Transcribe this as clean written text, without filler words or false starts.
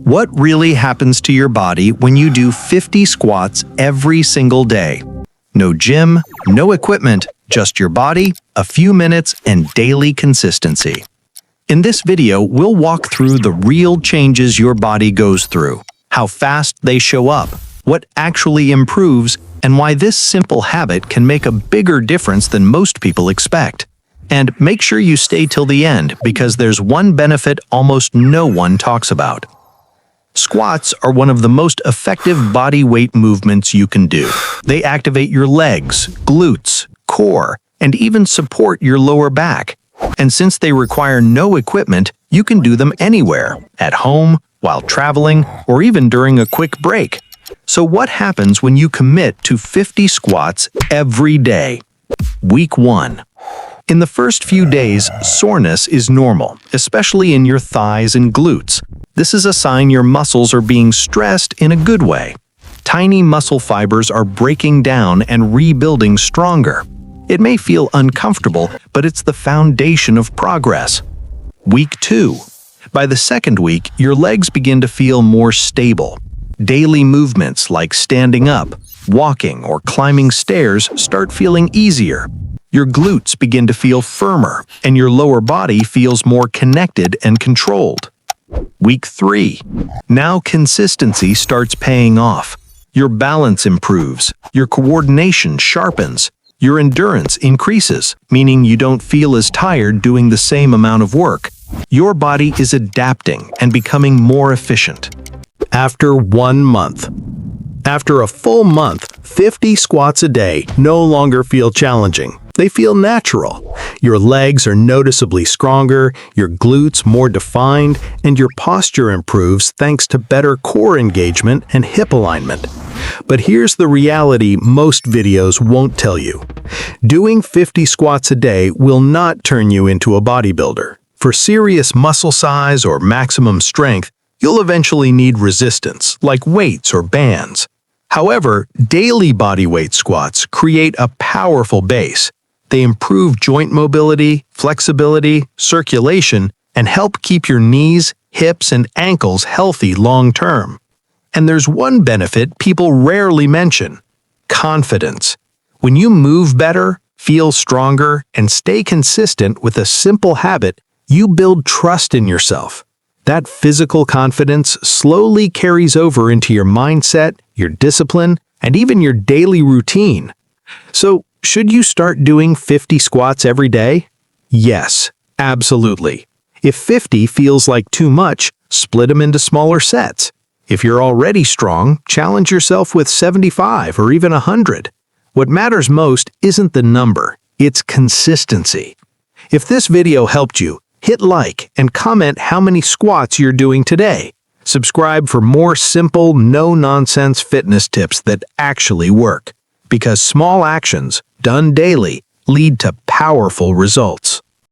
What really happens to your body when you do 50 squats every single day? No gym, no equipment, just your body, a few minutes, and daily consistency. In this video, we'll walk through the real changes your body goes through, how fast they show up, what actually improves, and why this simple habit can make a bigger difference than most people expect. And make sure you stay till the end because there's one benefit almost no one talks about. Squats are one of the most effective body weight movements you can do. They activate your legs, glutes, core, and even support your lower back. And since they require no equipment, you can do them anywhere, at home, while traveling, or even during a quick break. So what happens when you commit to 50 squats every day? Week 1. In the first few days, soreness is normal, especially in your thighs and glutes. This is a sign your muscles are being stressed in a good way. Tiny muscle fibers are breaking down and rebuilding stronger. It may feel uncomfortable, but it's the foundation of progress. Week 2. By the second week, your legs begin to feel more stable. Daily movements like standing up, walking, or climbing stairs start feeling easier. Your glutes begin to feel firmer, and your lower body feels more connected and controlled. Week 3. Now consistency starts paying off. Your balance improves, your coordination sharpens, your endurance increases, meaning you don't feel as tired doing the same amount of work. Your body is adapting and becoming more efficient. After 1 month. After a full month, 50 squats a day no longer feel challenging. They feel natural. Your legs are noticeably stronger, your glutes more defined, and your posture improves thanks to better core engagement and hip alignment. But here's the reality most videos won't tell you. Doing 50 squats a day will not turn you into a bodybuilder. For serious muscle size or maximum strength, you'll eventually need resistance, like weights or bands. However, daily bodyweight squats create a powerful base. They improve joint mobility, flexibility, circulation, and help keep your knees, hips, and ankles healthy long-term. And there's one benefit people rarely mention: confidence. When you move better, feel stronger, and stay consistent with a simple habit, you build trust in yourself. That physical confidence slowly carries over into your mindset, your discipline, and even your daily routine. So, should you start doing 50 squats every day? Yes, absolutely. If 50 feels like too much, split them into smaller sets. If you're already strong, challenge yourself with 75 or even 100. What matters most isn't the number, it's consistency. If this video helped you, hit like and comment how many squats you're doing today. Subscribe for more simple, no-nonsense fitness tips that actually work. Because small actions, done daily, lead to powerful results.